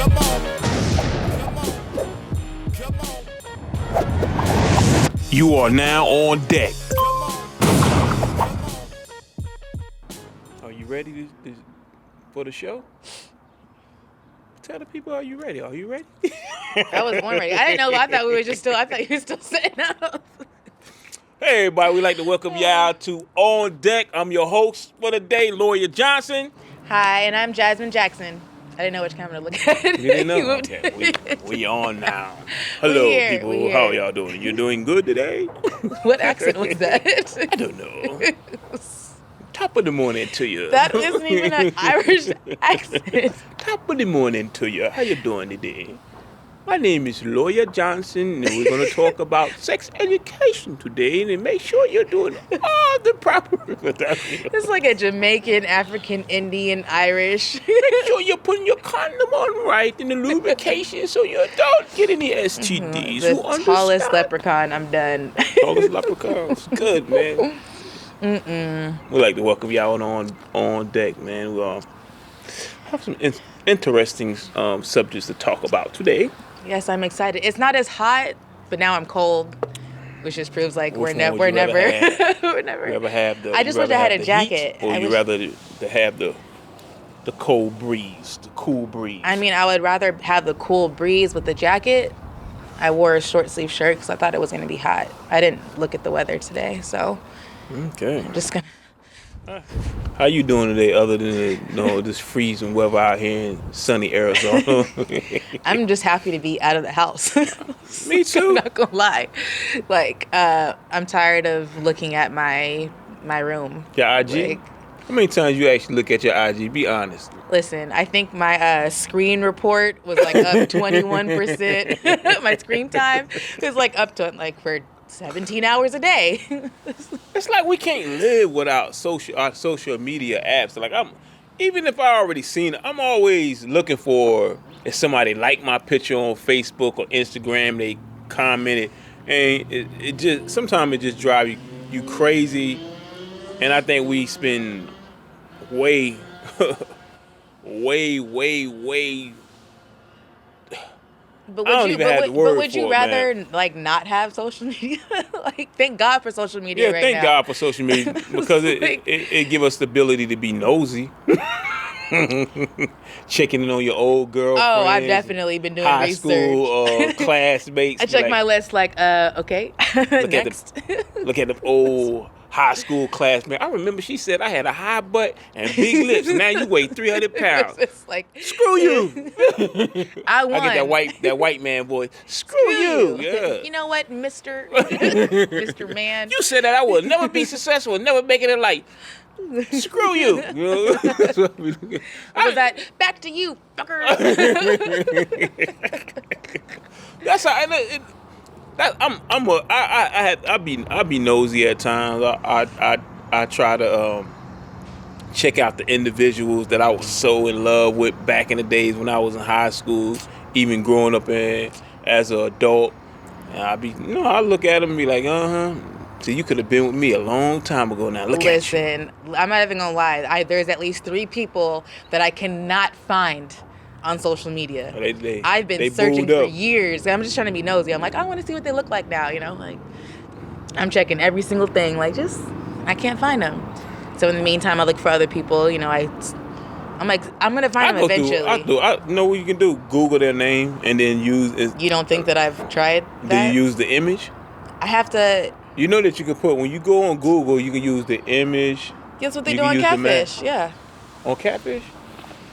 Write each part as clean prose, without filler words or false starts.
Come on. Come on. You are now on deck. Are you ready for the show? Tell the people, are you ready? Are you ready? I was born ready. I didn't know. I thought you were still setting up. Hey, everybody. We'd like to welcome y'all to On Deck. I'm your host for the day, Lawyer Johnson. Hi, and I'm Jasmine Jackson. I didn't know which camera to look at. You didn't know? Okay, we on now. Hello, people. How are y'all doing? You doing good today? What accent was that? I don't know. Top of the morning to you. That isn't even an Irish accent. Top of the morning to you. How you doing today? My name is Lawyer Johnson, and we're going to talk about sex education today, and make sure you're doing all the proper... It's like a Jamaican, African, Indian, Irish. Make sure you're putting your condom on right and the lubrication so you don't get any STDs. The tallest leprechaun. I'm done. Tallest leprechauns. Good, man. We'd like to welcome y'all on deck, man. We'll have some interesting subjects to talk about today. Yes, I'm excited. It's not as hot, but now I'm cold, which just proves like we're never. You ever have the? I just wish I had a jacket. Or you rather to have the cold breeze, the cool breeze? I mean, I would rather have the cool breeze with the jacket. I wore a short sleeve shirt because I thought it was going to be hot. I didn't look at the weather today, so. Okay. I'm just gonna. How you doing today, other than this freezing weather out here in sunny Arizona? I'm just happy to be out of the house. Me too. I'm not gonna lie. Like, I'm tired of looking at my room. Your IG? How many times you actually look at your IG? Be honest. Listen, I think my screen report was like up 21%. My screen time is like up to like for 17 hours a day. It's like we can't live without our social media apps. Like even if I already seen it, I'm always looking for if somebody liked my picture on Facebook or Instagram, they commented, and it just sometimes it just drives you crazy. And I think we spend way But would you rather like not have social media? Like, thank God for social media right now. Yeah, thank God for social media because it give us the ability to be nosy. Checking in on your old girlfriend. Oh, I've definitely been doing high research. School classmates. I check my list like, okay, next. Look at the old high school classmate. I remember she said I had a high butt and big lips. Now you weigh 300 pounds. It's like, screw you. I won. I get that white man voice. Screw you. Yeah. You know what, Mr. Man? You said that I would never be successful, never make it in life. Screw you. What was that? Back to you, fucker. That's how I be nosy at times. I try to check out the individuals that I was so in love with back in the days when I was in high school, even growing up as an adult. And I look at them and be like, So you could have been with me a long time ago now. Listen, I'm not even gonna lie. There's at least 3 people that I cannot find on social media. I've been searching for years. I'm just trying to be nosy. I'm like, I want to see what they look like now, like I'm checking every single thing. Like, I can't find them. So in the meantime, I look for other people. I'm like, I'm gonna find them eventually. I know what you can do. Google their name and then use it. You don't think that I've tried that? Do you use the image? I have to. You know that you can put, when you go on Google, you can use the image. Guess what they do on Catfish? Yeah. On Catfish?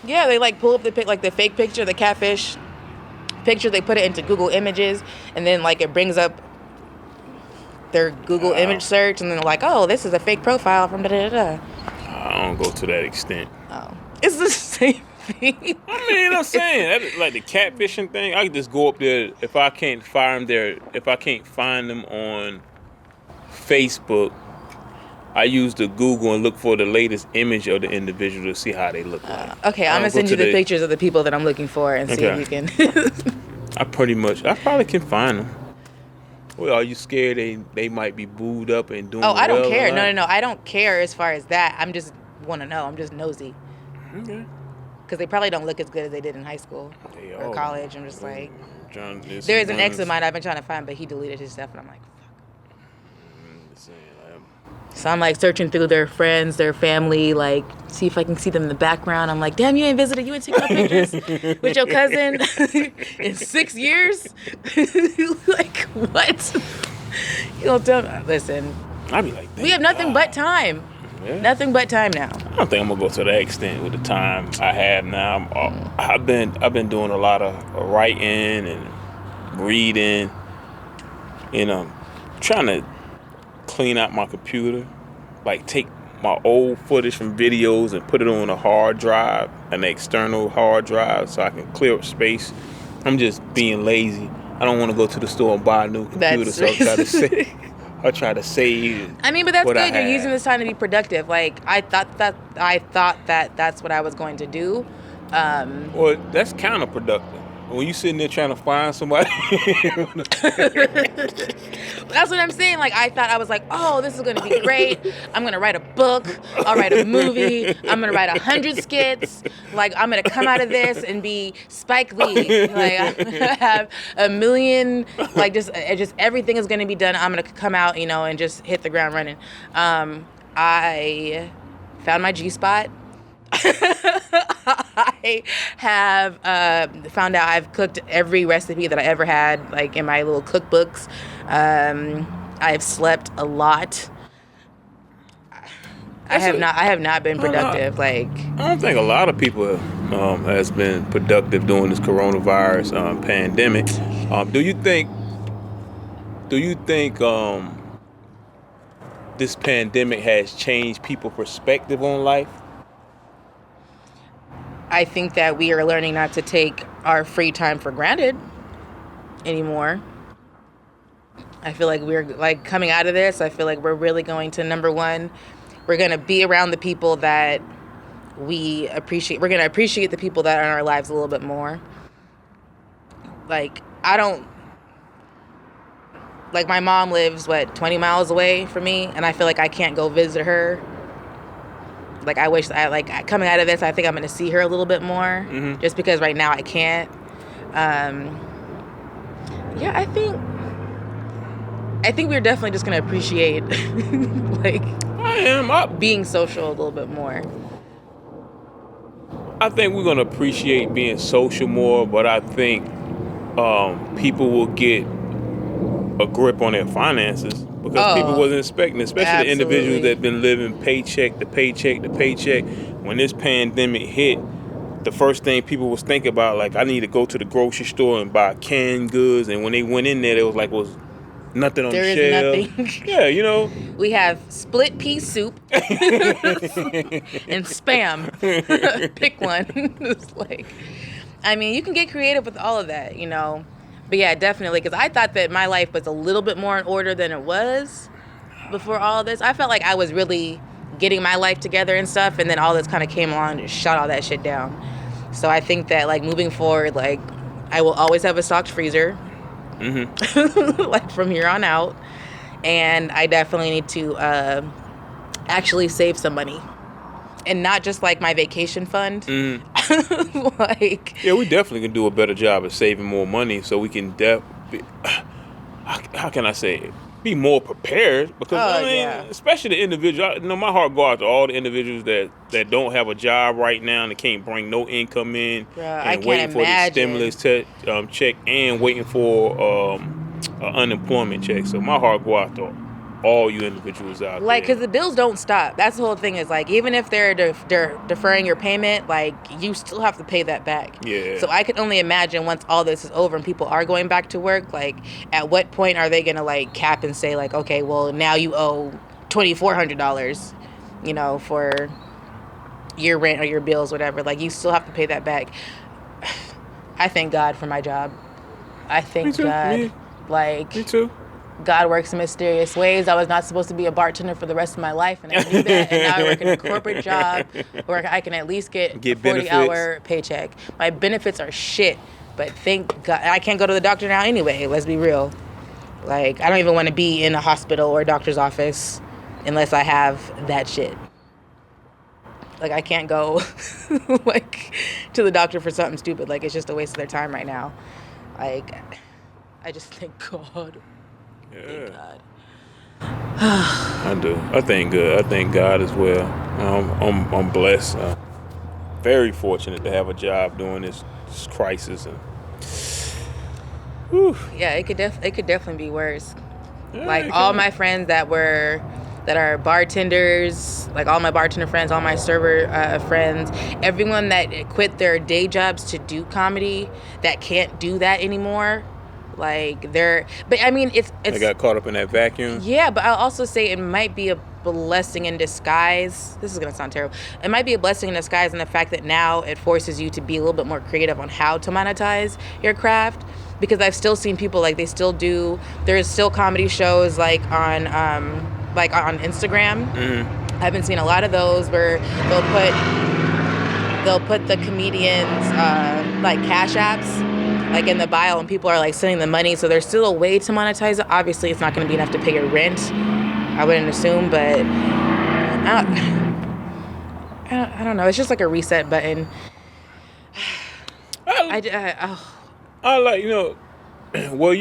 Yeah, they like pull up the fake picture, the catfish picture. They put it into Google Images, and then like it brings up their Google image search, and then like, oh, this is a fake profile from da da da. I don't go to that extent. Oh, it's the same thing. I'm saying like the catfishing thing. I can just go up there if I can't find them on Facebook. I use the Google and look for the latest image of the individual to see how they look like. Okay, I'm gonna send you the pictures of the people that I'm looking for and see if you can. I probably can find them. Well, are you scared they might be booed up and doing? Oh, I don't care. No, I don't care as far as that. I'm just want to know. I'm just nosy. Okay. because they probably don't look as good as they did in high school or college. I'm just like, there's an ex of mine I've been trying to find, but he deleted his stuff, and I'm like, fuck. So I'm like searching through their friends, their family, like see if I can see them in the background. I'm like, damn, you ain't visited, you ain't taking no pictures with your cousin in 6 years? Like, what? You don't tell me. Listen, I be like, we have nothing but time. Yeah. Nothing but time now. I don't think I'm gonna go to that extent with the time I have now. I've been doing a lot of writing and reading, and trying to clean out my computer, like take my old footage from videos and put it on a hard drive, an external hard drive, so I can clear up space. I'm just being lazy. I don't want to go to the store and buy a new computer, so I try to save. I mean, but that's good. You're using this time to be productive. Like I thought that that's what I was going to do. Well, that's counterproductive. When you sitting there trying to find somebody. That's what I'm saying. Like, I thought, I was like, oh, this is going to be great. I'm going to write a book. I'll write a movie. I'm going to write 100 skits. Like, I'm going to come out of this and be Spike Lee. Like, I'm going to have 1 million, like, just everything is going to be done. I'm going to come out, and just hit the ground running. I found my G-spot. I have found out I've cooked every recipe that I ever had, like in my little cookbooks. I've slept a lot. I have not been productive. I don't think a lot of people has been productive during this coronavirus pandemic. Do you think this pandemic has changed people's perspective on life? I think that we are learning not to take our free time for granted anymore. I feel like we're like coming out of this. I feel like we're really going to, number one, we're going to be around the people that we appreciate. We're going to appreciate the people that are in our lives a little bit more. Like, my mom lives, 20 miles away from me, and I feel like I can't go visit her. Like, I wish, coming out of this, I think I'm going to see her a little bit more, just because right now I can't. Yeah, I think we're definitely just going to appreciate, being social a little bit more. I think we're going to appreciate being social more, but I think people will get a grip on their finances. Because people wasn't expecting, especially the individuals that been living paycheck to paycheck to paycheck. When this pandemic hit, the first thing people was thinking about, like, I need to go to the grocery store and buy canned goods. And when they went in there was nothing on the shelf. There is nothing. Yeah, We have split pea soup and Spam. Pick one. It's like, I mean, you can get creative with all of that, But yeah, definitely, because I thought that my life was a little bit more in order than it was before all this. I felt like I was really getting my life together and stuff, and then all this kind of came along and just shut all that shit down. So I think that, moving forward, I will always have a stocked freezer, from here on out, and I definitely need to actually save some money. And not just my vacation fund. Yeah, we definitely can do a better job of saving more money, so we can how can I say it? Be more prepared. Because especially the individual. My heart goes out to all the individuals that don't have a job right now and they can't bring no income in, and waiting for the stimulus check and waiting for an unemployment check. So my heart goes out to all you individuals out there. Because the bills don't stop. That's the whole thing is, even if they're deferring your payment, you still have to pay that back. Yeah. So I can only imagine once all this is over and people are going back to work, at what point are they going to, cap and say, okay, well, now you owe $2,400, for your rent or your bills, whatever. You still have to pay that back. I thank God for my job. I thank God. Me too. God works in mysterious ways. I was not supposed to be a bartender for the rest of my life, and I knew that. And now I work in a corporate job where I can at least get a 40-hour paycheck. My benefits are shit, but thank God. I can't go to the doctor now anyway. Let's be real. I don't even want to be in a hospital or a doctor's office unless I have that shit. Like, I can't go, like, to the doctor for something stupid. Like, it's just a waste of their time right now. Like, I just thank God. Yeah. Thank God. I do. I thank God. I thank God as well. I'm blessed. Very fortunate to have a job during this crisis. And whew. Yeah, it could definitely be worse. Yeah, like all my friends that are bartenders, like all my bartender friends, all my server friends, everyone that quit their day jobs to do comedy, that can't do that anymore. Like but I mean, it's they got caught up in that vacuum. Yeah, but I'll also say it might be a blessing in disguise. This is gonna sound terrible. It might be a blessing in disguise in the fact that now it forces you to be a little bit more creative on how to monetize your craft. Because I've still seen people, like, there's still comedy shows like on Instagram. Mm-hmm. I've been seeing a lot of those where they'll put the comedians like cash apps like in the bio, and people are like sending the money. So there's still a way to monetize it. Obviously, it's not going to be enough to pay your rent, I wouldn't assume, but I don't know. It's just like a reset button. I like, well,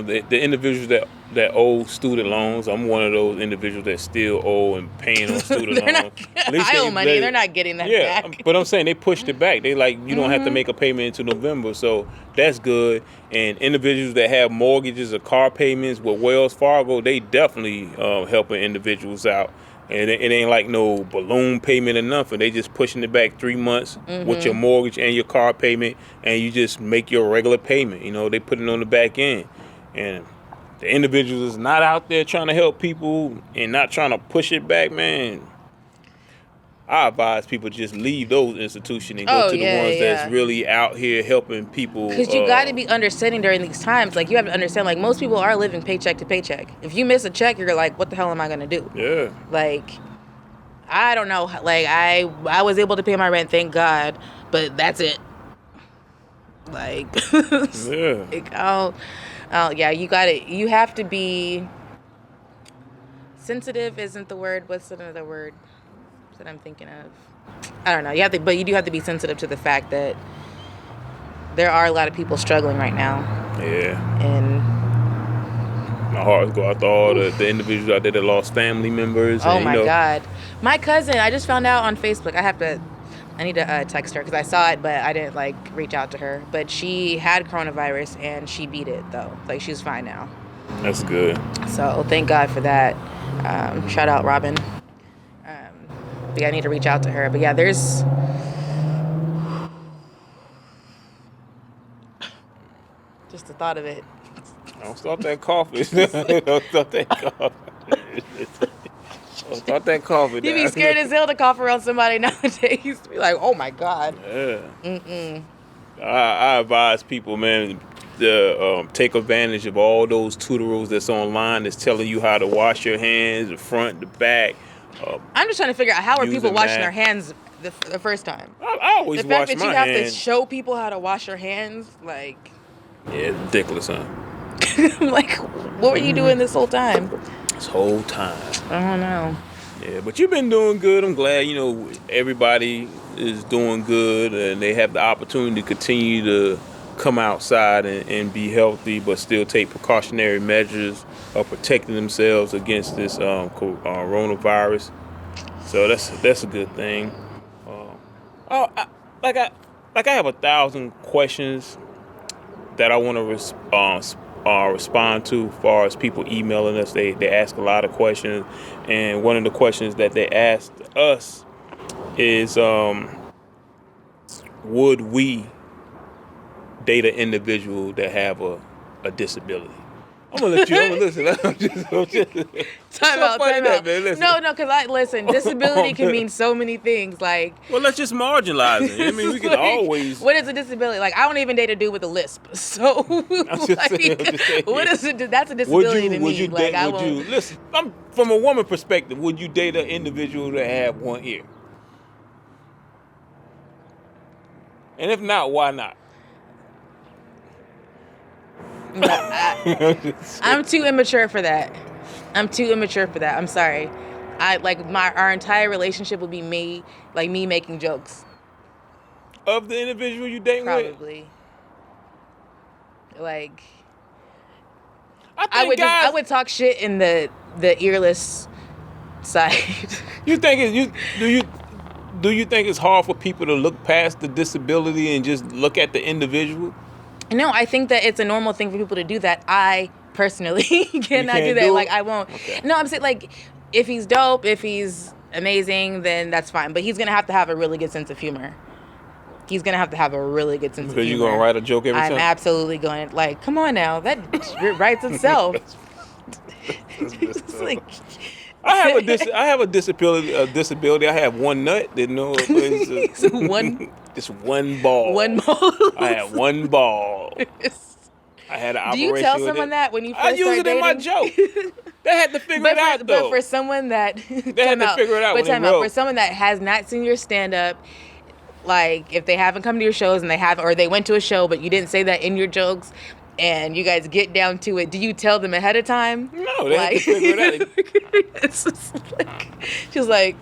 the individuals that owe student loans. I'm one of those individuals that still owe and paying on student loans. I owe money. They're not getting that back. But I'm saying they pushed it back. They like, you don't have to make a payment until November, so that's good. And individuals that have mortgages or car payments with Wells Fargo, they definitely helping individuals out. And it ain't like no balloon payment or nothing. They just pushing it back 3 months with your mortgage and your car payment, and you just make your regular payment. They put it on the back end. And the individuals is not out there trying to help people and not trying to push it back, man. I advise people just leave those institutions and go to the ones that's really out here helping people. Because you got to be understanding during these times. Like, you have to understand, like, most people are living paycheck to paycheck. If you miss a check, you're like, what the hell am I going to do? Yeah. Like, I don't know. Like, I was able to pay my rent, thank God, but that's it. Like, yeah. Like, you have to be sensitive isn't the word. What's another word that I'm thinking of? I don't know. But you do have to be sensitive to the fact that there are a lot of people struggling right now. Yeah. And my heart go out to all the individuals out there that lost family members. Oh, my God. My cousin, I just found out on Facebook. I need to text her because I saw it, but I didn't reach out to her. But she had coronavirus and she beat it though. Like, she's fine now. That's good. So thank God for that. Shout out Robin. But yeah, I need to reach out to her. But yeah, there's just the thought of it. Don't start that coffee. Don't start that coffee. Don't start that coffee. You be scared as hell to cough around somebody nowadays. Be like, oh my God. Yeah. I advise people, man, to take advantage of all those tutorials that's online that's telling you how to wash your hands, the front, the back. I'm just trying to figure out how are people washing their hands the first time. I always wash my hands. The fact that you have to show people how to wash your hands, like. Yeah, it's ridiculous, huh? I'm like, what were you doing this whole time? This whole time. I don't know. Yeah, but you've been doing good. I'm glad, everybody is doing good and they have the opportunity to continue to come outside and be healthy, but still take precautionary measures of protecting themselves against this coronavirus. So that's a good thing. I have 1,000 questions that I want to respond to as far as people emailing us. They ask a lot of questions, and one of the questions that they asked us is, would we date an individual that have a disability? I'm gonna listen. I'm just time out. No, because disability can mean so many things. Like, well, let's just marginalize it. I mean, we can always. What is a disability? Like, I don't even date a dude with a lisp. So, what is it? That's a disability to me. Listen? From a woman perspective, would you date an individual that have one ear? And if not, why not? I'm too immature for that. I'm sorry. Our entire relationship would be me making jokes. Of the individual you date with? Probably. Like, I would talk shit in the earless side. Do you think it's hard for people to look past the disability and just look at the individual? No, I think that it's a normal thing for people to do that. I personally cannot do that. Like, I won't. Okay. No, I'm saying, like, if he's dope, if he's amazing, then that's fine. But he's gonna have to have a really good sense of humor. He's gonna have to have a really good sense of humor. Because you're gonna write a joke every time? I'm absolutely going, like, come on now, that writes itself. It's like, I have a disability. I have one nut. Didn't know it's just one ball. One ball. I had one ball. I had an operation. Do you tell someone that when you first I use it dating? in my joke. They had to figure it out, though. But for someone that they had to figure it out. For someone that has not seen your stand up, like, if they haven't come to your shows and they went to a show but you didn't say that in your jokes, and you guys get down to it, do you tell them ahead of time? No, they have to figure it out. It's just like, she's like,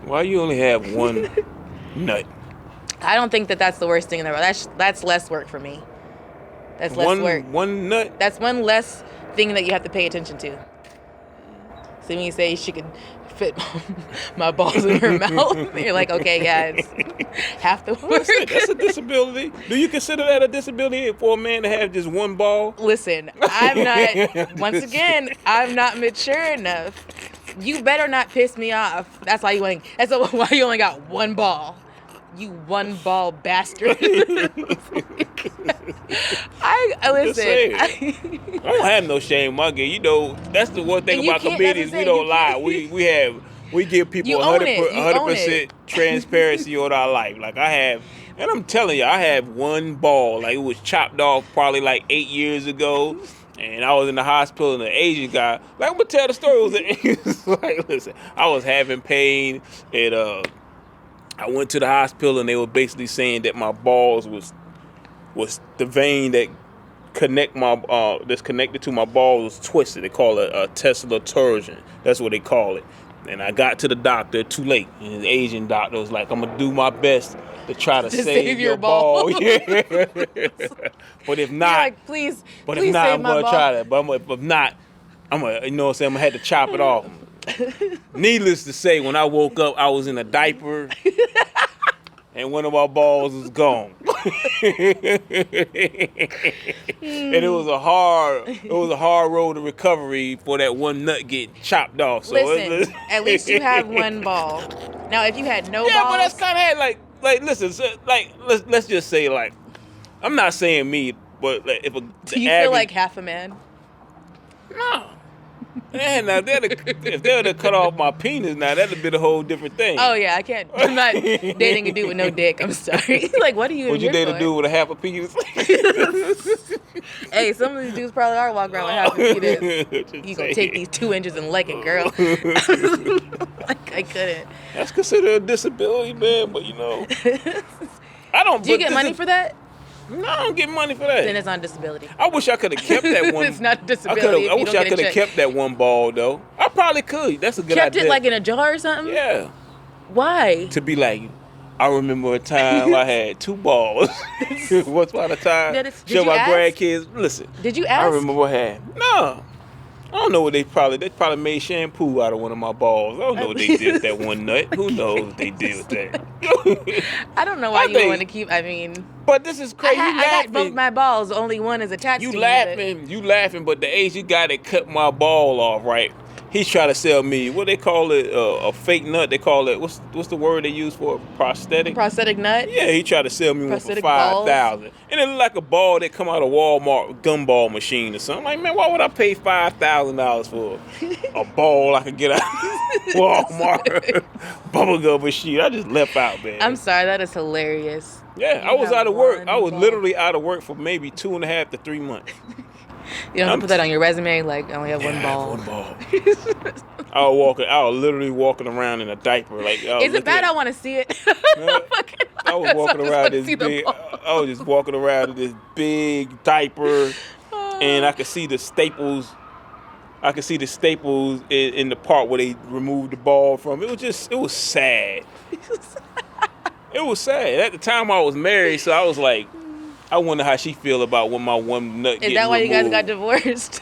why you only have one nut? I don't think that's the worst thing in the world. That's less work for me. That's less work. One nut? That's one less thing that you have to pay attention to. So when you say she could fit my balls in her mouth, you're like, okay, yeah, it's half the work. That's a disability. Do you consider that a disability for a man to have just one ball? Listen, I'm not mature enough. You better not piss me off. That's why you only got one ball. You one ball bastard. I listen. I don't have no shame, my girl. You know, that's the one thing about comedians. We don't lie. We give people 100% transparency on our life. Like, I have, and I'm telling you, I have one ball. Like, it was chopped off probably like 8 years ago. And I was in the hospital, and the Asian guy, like, I'm gonna tell the story. It was like, listen, I was having pain, and I went to the hospital, and they were basically saying that my balls was the vein that that's connected to my balls was twisted. They call it a Tesla torsion. That's what they call it. And I got to the doctor too late, and the Asian doctor was like, "I'm gonna do my best to try to save your ball." Yeah. But if not, like, please I'm save gonna my ball. try that. But if not, I'm gonna, you know what I'm saying, I'm gonna have to chop it off. Needless to say, when I woke up, I was in a diaper, and one of my balls was gone. And it was a hard road to recovery for that one nut getting chopped off. So listen, at least you have one ball. Now, if you had no balls, but that's kind of like listen, so, like let's just say, like, I'm not saying me, but like, if do you feel like half a man? No. Man, now if they would have cut off my penis, now that'd have been a whole different thing. Oh yeah, I'm not dating a dude with no dick. I'm sorry. Like, what are you? Would you date a dude with a half a penis? Hey, some of these dudes probably are walking around with half a penis. You gonna take these 2 inches and like it, girl? Like, I couldn't. That's considered a disability, man. But you know, I don't. Do you get money for that? No, I don't get money for that. Then it's not a disability. I wish I could have kept that one. It's not a disability. I wish I could have kept that one ball, though. I probably could. That's a good idea. Kept it like in a jar or something? Yeah. Why? To be like, I remember a time I had 2 balls. Once upon a time. Show my grandkids. Listen. Did you ask? I remember I had. No. I don't know what they probably made shampoo out of one of my balls. I don't know what they did with that one nut. Who knows what they did with that? I don't know why you want to keep. I mean, but this is crazy. I got both my balls. Only one is attached to me. You laughing, but the Asian guy that cut my ball off, right? He's trying to sell me, what they call it, a fake nut. They call it, what's the word they use for it? Prosthetic? Prosthetic nut? Yeah, he tried to sell me one for $5,000. And it looked like a ball that come out of Walmart gumball machine or something. Like, man, why would I pay $5,000 for a ball I could get out of Walmart bubblegum machine? I just left out, man. I'm sorry, that is hilarious. Yeah, I was out of work. I was literally out of work for maybe 2.5 to 3 months. You don't have to put that on your resume, like, I only have one ball. One ball. I was literally walking around in a diaper. Like, is it bad? I want to see it. I was walking around this big. I was just walking around in this big diaper, and I could see the staples I could see the staples in the part where they removed the ball from. It was sad. It was sad. At the time I was married, so I was like, I wonder how she feel about when my one nut getting removed. Is that why you guys got divorced?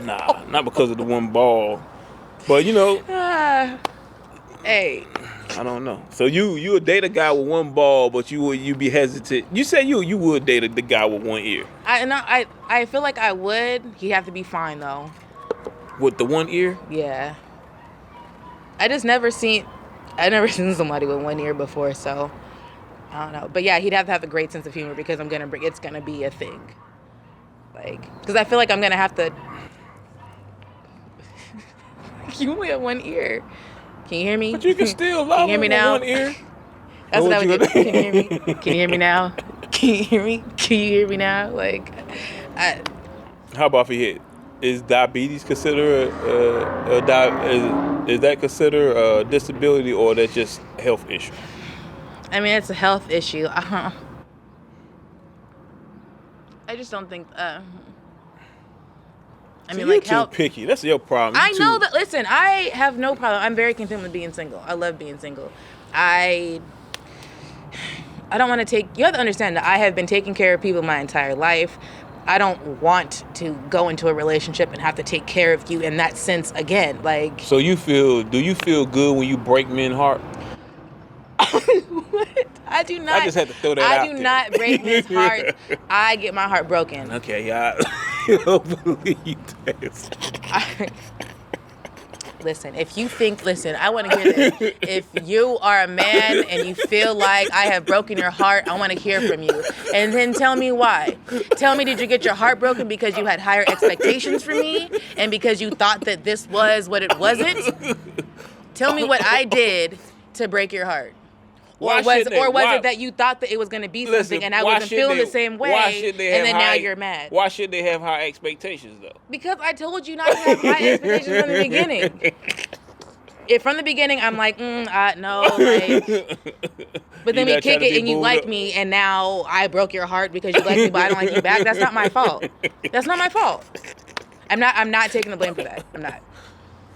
Nah, not because of the one ball. But hey, I don't know. So you would date a guy with one ball, but you be hesitant. You said you would date the guy with one ear. I feel like I would. He'd have to be fine though. With the one ear? Yeah. I've never seen somebody with one ear before, so I don't know. But yeah, he'd have to have a great sense of humor because it's gonna be a thing. Like, because I feel like I'm gonna have to. You only have one ear. Can you hear me? But you can still love him with one ear. That's what I would do. Can you hear me? Can you hear me now? Can you hear me? Can you hear me now? Like, how about for you? Is diabetes considered is that considered a disability, or that's just a health issue? I mean, it's a health issue. I just don't think. You're too picky. That's your problem. I know that. Listen, I have no problem. I'm very content with being single. I love being single. I don't want to take. You have to understand that I have been taking care of people my entire life. I don't want to go into a relationship and have to take care of you in that sense again. Like. So do you feel good when you break men's heart? What? I do not. I just had to throw that out there. I do not break men's hearts. I get my heart broken. Okay, yeah. I don't believe this. Listen, I want to hear this. If you are a man and you feel like I have broken your heart, I want to hear from you. And then tell me why. Tell me, did you get your heart broken because you had higher expectations for me and because you thought that this was what it wasn't? Tell me what I did to break your heart. Or was it that you thought that it was going to be something and I wasn't feeling the same way and then now you're mad? Why should they have high expectations, though? Because I told you not to have high expectations from the beginning. If from the beginning I'm like, no, like... But then we kick it and you like me and now I broke your heart because you like me but I don't like you back. That's not my fault. That's not my fault. I'm not taking the blame for that. I'm not.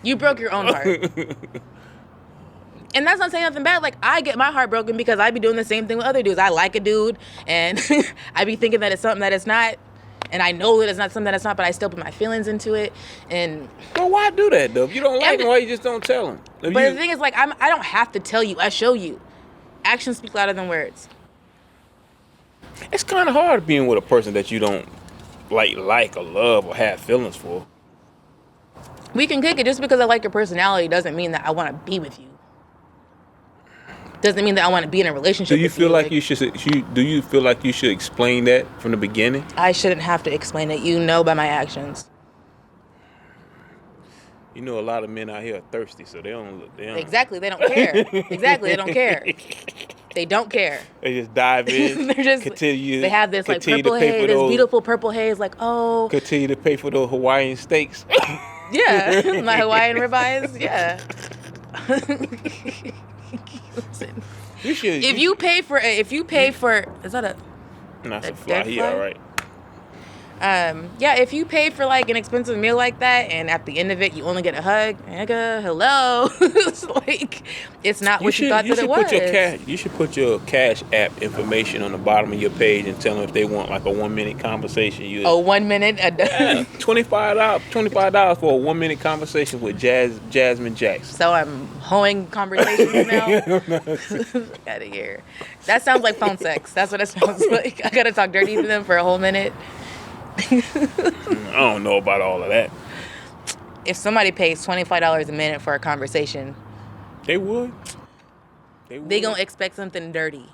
You broke your own heart. And that's not saying nothing bad. Like, I get my heart broken because I be doing the same thing with other dudes. I like a dude, and I be thinking that it's something that it's not. And I know that it's not something that it's not, but I still put my feelings into it. And well, why do that, though? If you don't like him, why you just don't tell him? The thing is, like, I don't have to tell you. I show you. Actions speak louder than words. It's kind of hard being with a person that you don't like or love or have feelings for. We can kick it. Just because I like your personality doesn't mean that I want to be with you. Doesn't mean that I want to be in a relationship. Do you feel like you should? Do you feel like you should explain that from the beginning? I shouldn't have to explain it. You know by my actions. You know, a lot of men out here are thirsty, so they don't. Exactly, they don't care. Exactly, they don't care. They don't care. They just dive in. They're just continue. They have this like purple haze, this beautiful purple haze. Like, oh. Continue to pay for those Hawaiian steaks. Yeah, my Hawaiian ribeyes. Yeah. Listen, if you pay for is that a that's a fly? He all right. Yeah, if you pay for like an expensive meal like that and at the end of it you only get a hug, nigga, hello. It's like it's not what you thought that it was. You should put your Cash App information on the bottom of your page and tell them if they want like a 1 minute conversation. A 1 minute? $25 for a 1 minute conversation with Jasmine Jackson. So I'm hoeing conversations now? Get out of here. That sounds like phone sex. That's what it sounds like. I gotta talk dirty to them for a whole minute. I don't know about all of that. If somebody pays $25 a minute for a conversation, they would. They gonna expect something dirty.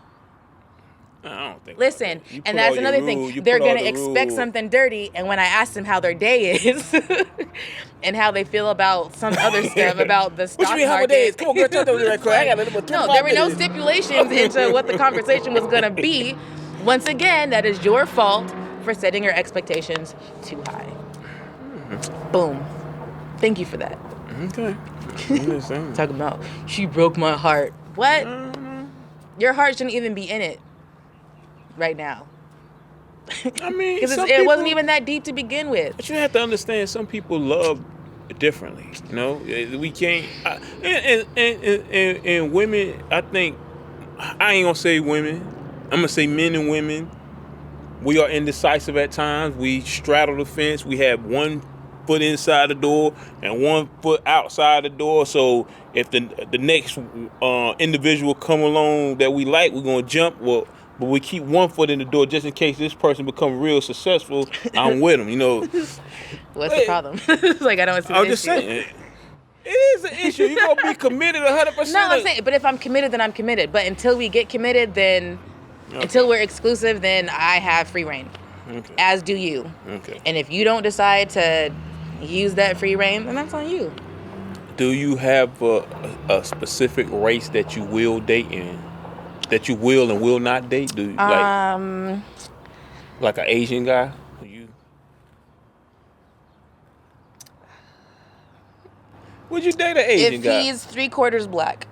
I don't think. Listen, and that's another thing. They're gonna expect something dirty, and when I ask them how their day is and how they feel about some other stuff about the stock market. How day is? Come on, girl, tell them that quick. I got a little bit. No, there were no stipulations into what the conversation was gonna be. Once again, that is your fault for setting your expectations too high. Mm-hmm. Boom. Thank you for that. Okay. Talking about, she broke my heart. What? Mm-hmm. Your heart shouldn't even be in it right now. I mean, because it wasn't even that deep to begin with. But you have to understand, some people love differently. You know, we can't. And women, I think, I ain't gonna say women. I'm gonna say men and women. We are indecisive at times. We straddle the fence. We have one foot inside the door and one foot outside the door. So if the next individual come along that we like, we're gonna jump. Well, but we keep one foot in the door just in case this person become real successful. I'm with them, you know. What's the problem? Like, I don't see the I'm issue. just saying. It is an issue. You're going to be committed 100%. No, I'm saying, but if I'm committed, then I'm committed. But until we get committed, then, until we're exclusive, then I have free reign. Okay. As do you. Okay. And if you don't decide to use that free reign, then that's on you. Do you have a specific race that you will date in? That you will and will not date? Do you, like an Asian guy? Would you date an Asian guy? If he's 3/4 black.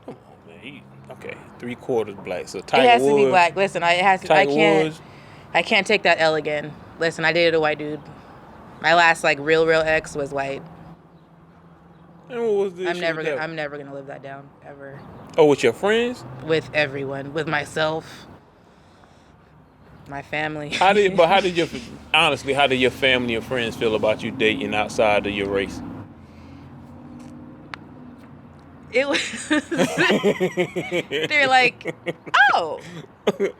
Come on, man. Okay, 3/4 black. So Tiger Woods. It has to be black. Listen, it has to. Tiger I can't take that L again. Listen, I dated a white dude. My last real ex was white. And what was the I'm never gonna live that down ever. Oh, with your friends? With everyone, with myself, my family. How did your family and friends feel about you dating outside of your race? It was. They're like, oh,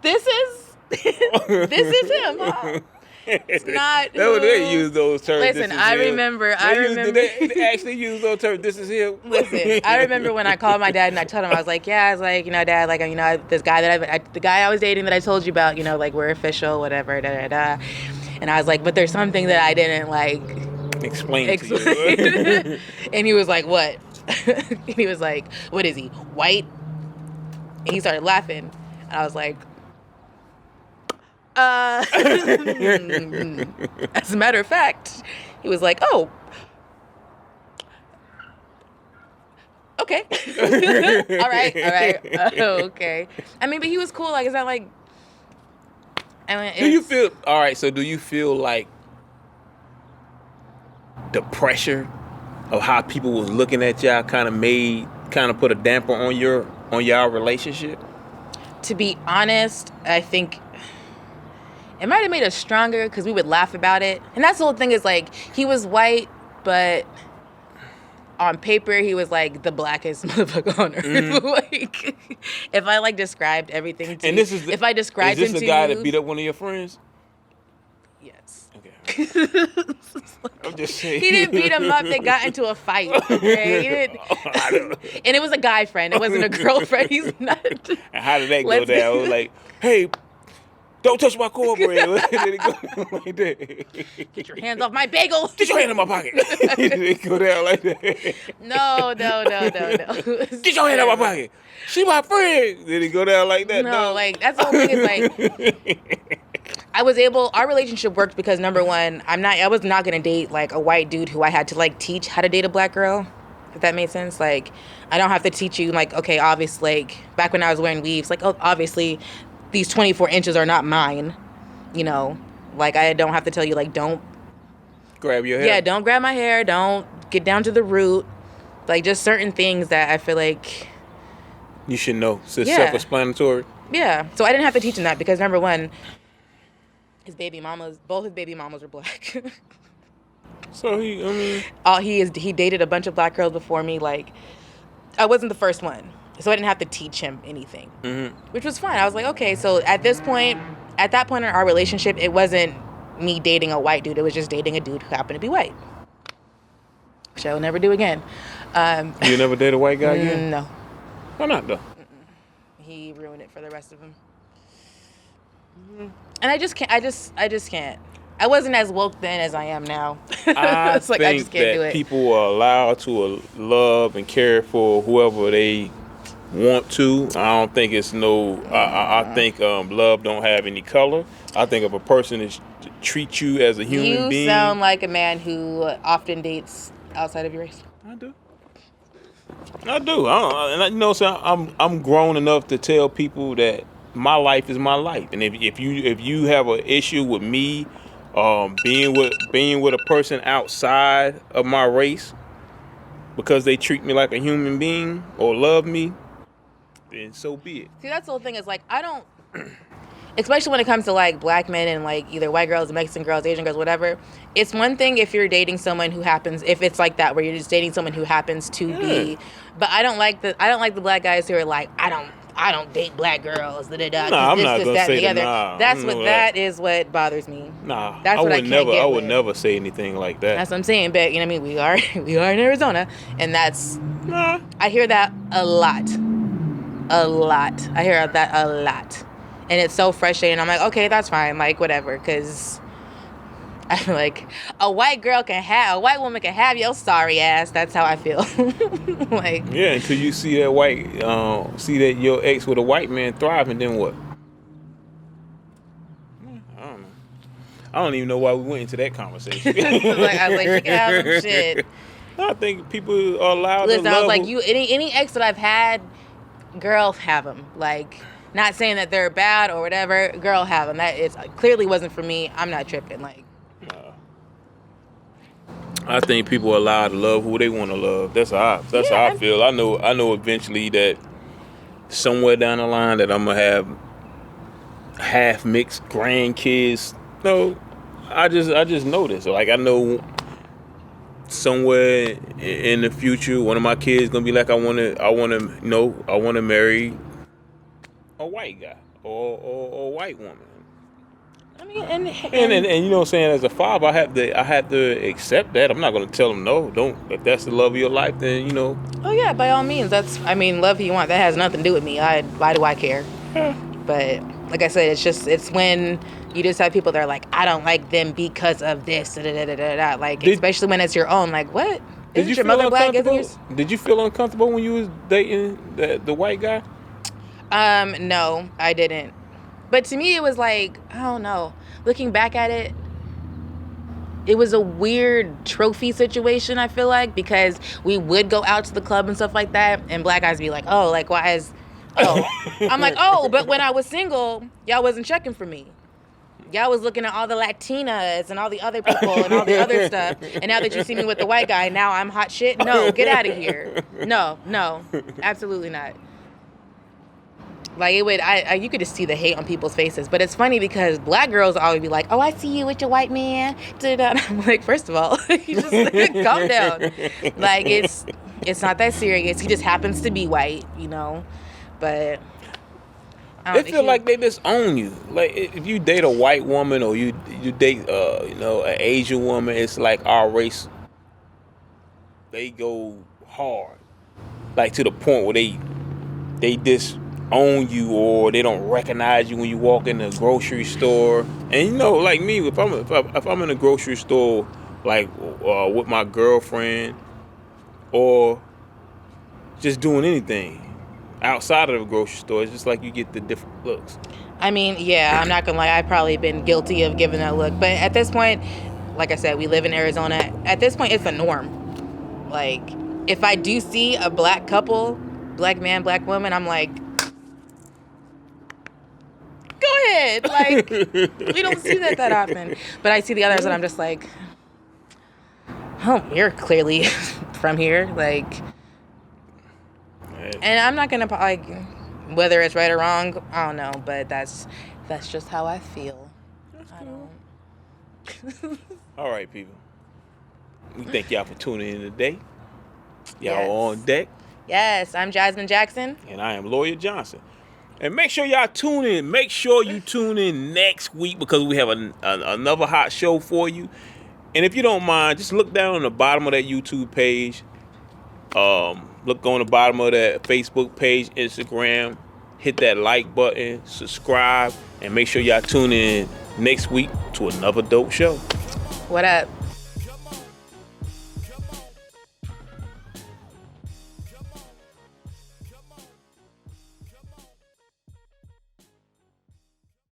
this is him, huh? It's not. That would they use those terms. Listen, I remember. They actually use those terms. This is him. Listen, I remember when I called my dad and I told him, I was like, Dad, this guy the guy I was dating that I told you about, we're official, whatever, da da da. And I was like, but there's something that I didn't explain to you. And he was like, what? And he was like, what is he, white? And he started laughing. And I was like, as a matter of fact, he was like, oh, okay. all right. Okay. I mean, but he was cool. Like, is that like, do you feel like the pressure of how people was looking at y'all kind of put a damper on y'all relationship? To be honest, I think it might have made us stronger because we would laugh about it. And that's the whole thing is, he was white, but on paper, he was, the blackest motherfucker on earth. Mm-hmm. If I, described everything to you. If I described him to you. Is this the guy that beat up one of your friends? Yes. Okay. I'm just saying. He didn't beat him up. They got into a fight. Okay? He didn't. And it was a guy friend. It wasn't a girlfriend. He's not. And how did that go down? It was hey, don't touch my cornbread. Let it go like that. Get your hands off my bagel. Get your hand in my pocket. Did it go down like that? No. Get your hand in my pocket. She my friend. Did it go down like that? No, that's the whole thing is our relationship worked because, number one, I was not going to date a white dude who I had to teach how to date a black girl. If that made sense. I don't have to teach you okay, obviously, back when I was wearing weaves, obviously these 24 inches are not mine, I don't have to tell you, don't grab your hair. Yeah, don't grab my hair. Don't get down to the root. Just certain things that I feel you should know. So it's self-explanatory. Yeah. So I didn't have to teach him that because, number one, both his baby mamas were black. So he dated a bunch of black girls before me. I wasn't the first one. So I didn't have to teach him anything, which was fine. I was like, okay, so at that point in our relationship, it wasn't me dating a white dude. It was just dating a dude who happened to be white, which I will never do again. You never date a white guy again? No. Why not, though? He ruined it for the rest of them. And I just can't. I wasn't as woke then as I am now. I it's think I just can't do it. People are allowed to love and care for whoever they want to. I don't think it's I think love don't have any color. I think if a person treats you as a human being. You sound like a man who often dates outside of your race. I do. I'm grown enough to tell people that my life is my life, and if you have an issue with me, being with a person outside of my race because they treat me like a human being or love me, then so be it. See, that's the whole thing is like, I don't, especially when it comes to like black men and like either white girls, Mexican girls, Asian girls, whatever. It's one thing if you're dating someone who happens, if it's like that where you're just dating someone who happens to be, but I don't like the black guys who are like, I don't date black girls. Da, da, da, nah, I'm not gonna say that. Nah, that is what bothers me. Nah, that's what I can't get I would with. never say anything like that. That's what I'm saying. But you know what I mean, we are in Arizona, and that's I hear that a lot. I hear that a lot, and it's so frustrating. I'm like, okay, that's fine, like whatever, because I feel like a white woman can have your sorry ass. That's how I feel. Like, yeah, until you see that see that your ex with a white man thriving, then what? I don't know. I don't even know why we went into that conversation. I was like, she can have some shit. I think people are allowed to love. I was like, any ex that I've had, girl, have them. Like, not saying that they're bad or whatever, girl, have them. That is clearly wasn't for me. I'm not tripping. Like, I think people are allowed to love who they want to love. That's how I feel. I know eventually that somewhere down the line that I'm gonna have half mixed grandkids. No, I just know this. Like, I know somewhere in the future, one of my kids gonna be like, I want to marry a white guy or a white woman. I mean, and you know what I'm saying, as a father, I have to accept that. I'm not gonna tell them no. Don't. If that's the love of your life, then you know. Oh yeah, by all means. Love who you want. That has nothing to do with me. Why do I care? Yeah. But like I said, it's when you just have people that are like, I don't like them because of this. Da, da, da, da, da. Like, especially when it's your own. Like, what? Isn't your mother black? Did you feel uncomfortable when you was dating the white guy? No, I didn't. But to me, it was like, I don't know. Looking back at it, it was a weird trophy situation, I feel like, because we would go out to the club and stuff like that, and black guys be like, oh, like, why is... Oh. I'm like, oh, but when I was single, y'all wasn't checking for me. Y'all was looking at all the Latinas and all the other people and all the other stuff, and now that you see me with the white guy, now I'm hot shit? No, get out of here. No, absolutely not. Like, it would, you could just see the hate on people's faces. But it's funny because black girls always be like, oh, I see you with your white man. And I'm like, first of all, you just calm down. Like, it's not that serious. He just happens to be white, you know. But they feel like they just own you. Like, if you date a white woman or you date an Asian woman, it's like our race. They go hard, like to the point where they just own you, or they don't recognize you when you walk in the grocery store. And you know, like me, if I'm in a grocery store, like with my girlfriend, or just doing anything outside of the grocery store, it's just like you get the different looks. I mean, yeah, I'm not gonna lie, I've probably been guilty of giving that look, but at this point, like I said, we live in Arizona. At this point, it's the norm. Like, if I do see a black couple, black man, black woman, I'm like, go ahead. Like, we don't see that often. But I see the others and I'm just like, oh, you're clearly from here. Like, and I'm not going to, like, whether it's right or wrong, I don't know. But that's just how I feel. That's cool. All right, people. We thank y'all for tuning in today. Y'all on deck. Yes, I'm Jasmine Jackson. And I am Lawyer Johnson. And make sure y'all tune in. Make sure you tune in next week because we have another hot show for you. And if you don't mind, just look down on the bottom of that YouTube page. Look on the bottom of that Facebook page, Instagram. Hit that like button, subscribe, and make sure y'all tune in next week to another dope show. What up?